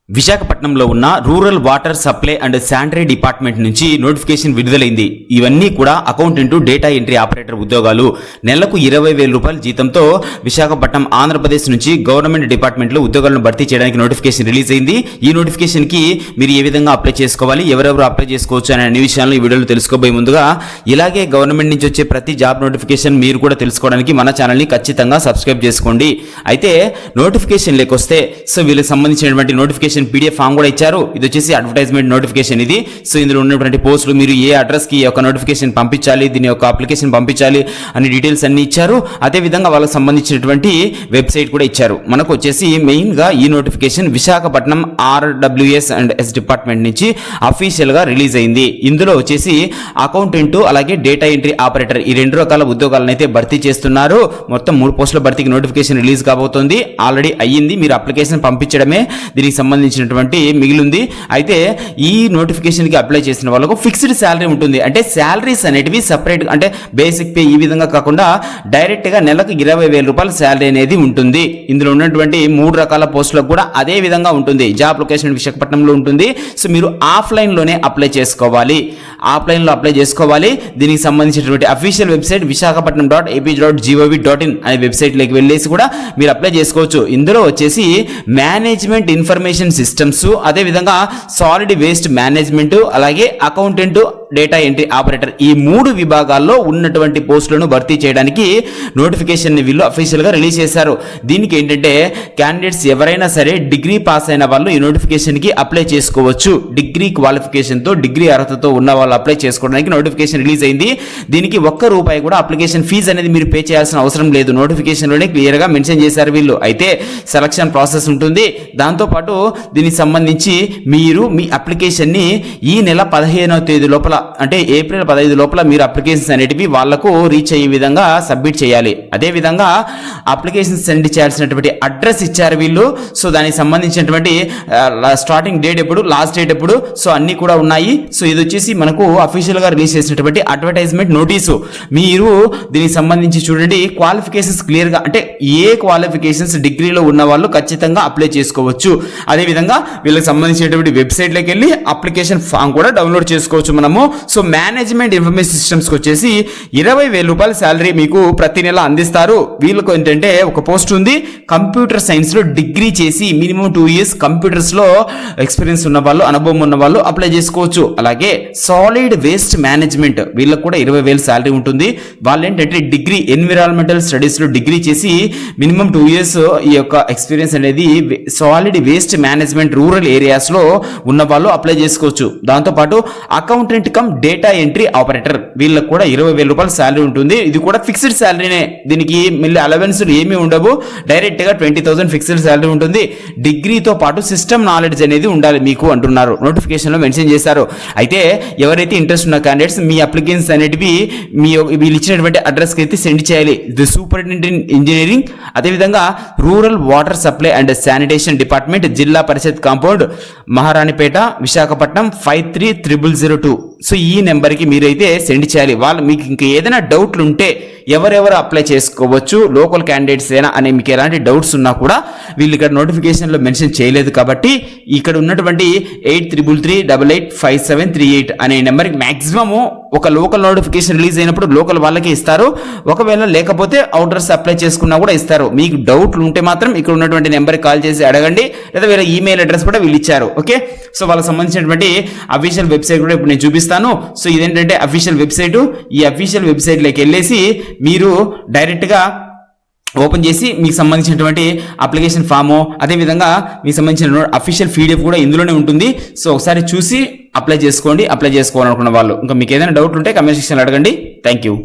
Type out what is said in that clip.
విశాఖపట్నంలో ఉన్న rural water supply and sanitary department నుంచి నోటిఫికేషన్ విడుదలైంది. ఇవన్నీ కూడా అకౌంటెంట్, డేటా ఎంట్రీ ఆపరేటర్ ఉద్యోగాలు. నెలకు 20,000 రూపాయల జీతంతో విశాఖపట్నం ఆంధ్రప్రదేశ్ నుంచి గవర్నమెంట్ డిపార్ట్మెంట్లో ఉద్యోగాలను భర్తీ చేయడానికి నోటిఫికేషన్ రిలీజ్ అయింది. ఈ నోటిఫికేషన్ కి మీరు ఏ విధంగా అప్లై చేసుకోవాలి, ఎవరెవరు అప్లై చేసుకోవచ్చు అనే అన్ని విషయాలను ఈ వీడియోలో తెలుసుకోబోయే ముందుగా ఇలాగే గవర్నమెంట్ నుంచి వచ్చే ప్రతి జాబ్ నోటిఫికేషన్ మీరు కూడా తెలుసుకోవడానికి మన ఛానల్ని ఖచ్చితంగా సబ్స్క్రైబ్ చేసుకోండి. అయితే నోటిఫికేషన్ లేకొస్తే వీళ్ళకి సంబంధించినటువంటి నోటిఫికేషన్ పీడిఎఫ్ ఫామ్ కూడా ఇచ్చారు. ఇది వచ్చేసి అడ్వర్టైజ్మెంట్ నోటిఫికేషన్. ఇది ఇందులో ఉన్నటువంటి పోస్టులు, మీరు ఏ అడ్రస్ కి ఒక నోటిఫికేషన్ పంపించాలి, దీని యొక్క అప్లికేషన్ పంపించాలి అనే డీటెయిల్స్ అన్ని ఇచ్చారు. అదే విధంగా వాళ్ళకి సంబంధించినటువంటి వెబ్సైట్ కూడా ఇచ్చారు. మనకు వచ్చేసి మెయిన్ గా ఈ notification Visakhapatnam RWS and S department నుంచి అఫీషియల్ గా రిలీజ్ అయింది. ఇందులో వచ్చేసి అకౌంటెంట్ అలాగే డేటా ఎంట్రీ ఆపరేటర్ ఈ రెండు రకాల ఉద్యోగాలను అయితే భర్తీ చేస్తున్నారు. మొత్తం 3 పోస్టుల భర్తీకి నోటిఫికేషన్ రిలీజ్ కాబోతోంది. ఆల్రెడీ అయ్యింది, మీరు అప్లికేషన్ పంపించడమే దీనికి సంబంధించినటువంటి మిగిలింది. అయితే ఈ నోటిఫికేషన్ కి అప్లై చేసిన వాళ్ళకు ఫిక్స్డ్ శాలరీ ఉంటుంది. అంటే శాలరీస్ అనేటివి సపరేట్, అంటే బేసిక్ పే ఈ విధంగా కాకుండా డైరెక్ట్ గా నెలకు 20,000 రూపాయల శాలరీ అనేది ఉంటుంది. ఇందులో ఉన్నటువంటి 3 రకాల పోస్టులకు కూడా అదే విధంగా ఉంటుంది. జాబ్ లొకేషన్ విశాఖపట్నంలో ఉంటుంది. మీరు ఆఫ్లైన్ లోనే అప్లై చేసుకోవాలి. ఆఫ్లైన్ లో అప్లై చేసుకోవాలి. దీనికి సంబంధించినటువంటి అఫీషియల్ వెబ్సైట్ visakhapatnam.ap.gov.in అనే వెబ్సైట్ లోకి వెళ్ళేసి కూడా మీరు అప్లై చేసుకోవచ్చు. ఇందులో వచ్చేసి మేనేజ్మెంట్ ఇన్ఫర్మేషన్ సిస్టమ్స్, అదే విధంగా సాలిడ్ వేస్ట్ మేనేజ్మెంట్, అలాగే అకౌంటెంట్, డేటా ఎంట్రీ ఆపరేటర్ ఈ 3 విభాగాల్లో ఉన్నటువంటి పోస్టులను భర్తీ చేయడానికి నోటిఫికేషన్ వీళ్ళు అఫీషియల్ గా రిలీజ్ చేశారు. దీనికి ఏంటంటే క్యాండిడేట్స్ ఎవరైనా సరే డిగ్రీ పాస్ అయిన వాళ్ళు ఈ నోటిఫికేషన్ కి అప్లై చేసుకోవచ్చు. డిగ్రీ క్వాలిఫికేషన్ తో, డిగ్రీ అర్హతతో ఉన్న వాళ్ళు అప్లై చేసుకోవడానికి నోటిఫికేషన్ రిలీజ్ అయింది. దీనికి ₹1 కూడా అప్లికేషన్ ఫీజు అనేది మీరు పే చేయాల్సిన అవసరం లేదు. నోటిఫికేషన్ లోనే క్లియర్ గా మెన్షన్ చేశారు వీళ్ళు. అయితే సెలక్షన్ ప్రాసెస్ ఉంటుంది. దాంతో పాటు దీనికి సంబంధించి మీరు మీ అప్లికేషన్ ని ఈ నెల 15వ తేదీ లోపల, అంటే ఏప్రిల్ 15 లోపల మీరు అప్లికేషన్స్ అనేటివి వాళ్లకు రీచ్ అయ్యే విధంగా సబ్మిట్ చేయాలి. అదే విధంగా అప్లికేషన్ సెండ్ చేయాల్సినటువంటి అడ్రస్ ఇచ్చారు వీళ్ళు. దానికి సంబంధించినటువంటి స్టార్టింగ్ డేట్ ఎప్పుడు, లాస్ట్ డేట్ ఎప్పుడు, అన్ని కూడా ఉన్నాయి. ఇది వచ్చేసి మనకు అఫీషియల్ గా రిలీజ్ చేసినటువంటి అడ్వర్టైజ్మెంట్ నోటీసు. మీరు దీనికి సంబంధించి చూడండి, క్వాలిఫికేషన్స్ క్లియర్ గా, అంటే ఏ క్వాలిఫికేషన్స్ డిగ్రీలో ఉన్న వాళ్ళు ఖచ్చితంగా అప్లై చేసుకోవచ్చు. అదే విధంగా వీళ్ళకి సంబంధించినటువంటి వెబ్సైట్ లోకి వెళ్ళి అప్లికేషన్ ఫామ్ కూడా డౌన్లోడ్ చేసుకోవచ్చు మనము. మేనేజ్మెంట్ ఇన్ఫర్మేషన్ సిస్టమ్స్ కి వచ్చేసి 20,000 రూపాయల శాలరీ మీకు ప్రతి నెల అందిస్తారు. వీళ్ళకు ఏంటంటే ఒక పోస్ట్ ఉంది, కంప్యూటర్ సైన్స్ లో డిగ్రీ చేసి మినిమం 2 ఇయర్స్ కంప్యూటర్స్ లో ఎక్స్పీరియన్స్ ఉన్న వాళ్ళు, అనుభవం ఉన్న వాళ్ళు అప్లై చేసుకోవచ్చు. అలాగే సాలిడ్ వేస్ట్ మేనేజ్మెంట్ వీళ్ళకు కూడా 20,000 శాలరీ ఉంటుంది. వాళ్ళు ఏంటంటే డిగ్రీ ఎన్విరాన్మెంటల్ స్టడీస్ లో డిగ్రీ చేసి మినిమం 2 ఇయర్స్ ఈ యొక్క ఎక్స్పీరియన్స్ అనేది solid waste management rural areas లో ఉన్న వాళ్ళు అప్లై చేసుకోవచ్చు. దాంతో పాటు accountant come data entry operator వీళ్ళకి కూడా 20,000 రూపాయల శాలరీ ఉంటుంది. ఇది కూడా ఫిక్స్డ్ శాలరీనే. దీనికి మళ్ళీ అలవెన్స్ ఏమీ ఉండవు. డైరెక్ట్ గా 20,000 ఫిక్స్డ్ శాలరీ ఉంటుంది. డిగ్రీతో పాటు సిస్టమ్ నాలెడ్జ్ అనేది ఉండాలి మీకు అంటున్నారు, నోటిఫికేషన్ లో మెన్షన్ చేశారు. అయితే ఎవరైతే ఇంట్రెస్ట్ ఉన్న క్యాండిడేట్స్ మీ అప్లికేషన్స్ అనేటివి వీళ్ళు ఇచ్చినటువంటి అడ్రస్ కి అయితే సెండ్ చేయాలి. ది సూపరింటెండెంట్ ఇంజనీరింగ్, అదేవిధంగా rural water supply and sanitation department, జిల్లా పరిషత్ కాంపౌండ్, మహారాణిపేట, విశాఖపట్నం 530002. ఈ నెంబర్కి మీరైతే సెండ్ చేయాలి. వాళ్ళు మీకు ఇంకా ఏదైనా డౌట్లు ఉంటే ఎవరెవరు అప్లై చేసుకోవచ్చు, లోకల్ క్యాండిడేట్స్ ఏనా అని మీకు ఎలాంటి డౌట్స్ ఉన్నా కూడా వీళ్ళు ఇక్కడ నోటిఫికేషన్లో మెన్షన్ చేయలేదు కాబట్టి ఇక్కడ ఉన్నటువంటి 8333885738 అనే నెంబర్కి మ్యాక్సిమము ఒక లోకల్ నోటిఫికేషన్ రిలీజ్ అయినప్పుడు లోకల్ వాళ్ళకే ఇస్తారు. ఒకవేళ లేకపోతే అవుటర్స్ అప్లై చేసుకున్నా కూడా ఇస్తారు. మీకు డౌట్లు ఉంటే మాత్రం ఇక్కడ ఉన్నటువంటి నెంబర్కి కాల్ చేసి అడగండి, లేదా వీళ్ళ ఈమెయిల్ అడ్రస్ కూడా వీళ్ళు ఇచ్చారు. ఓకే, వాళ్ళకి సంబంధించినటువంటి అఫీషియల్ వెబ్సైట్ కూడా ఇప్పుడు నేను చూపిస్తాను. ఇదేంటంటే అఫీషియల్ వెబ్సైట్. ఈ అఫీషియల్ వెబ్సైట్ లోకి వెళ్ళేసి మీరు డైరెక్ట్ గా ఓపెన్ చేసి మీకు సంబంధించినటువంటి అప్లికేషన్ ఫాము, అదేవిధంగా మీకు సంబంధించిన అఫీషియల్ PDF కూడా ఇందులోనే ఉంటుంది. ఒకసారి చూసి అప్లై చేసుకోండి. అప్లై చేసుకోవాలనుకున్న వాళ్ళు ఇంకా మీకు ఏదైనా డౌట్ ఉంటే కమెంట్ సెక్షన్లో అడగండి. Thank you.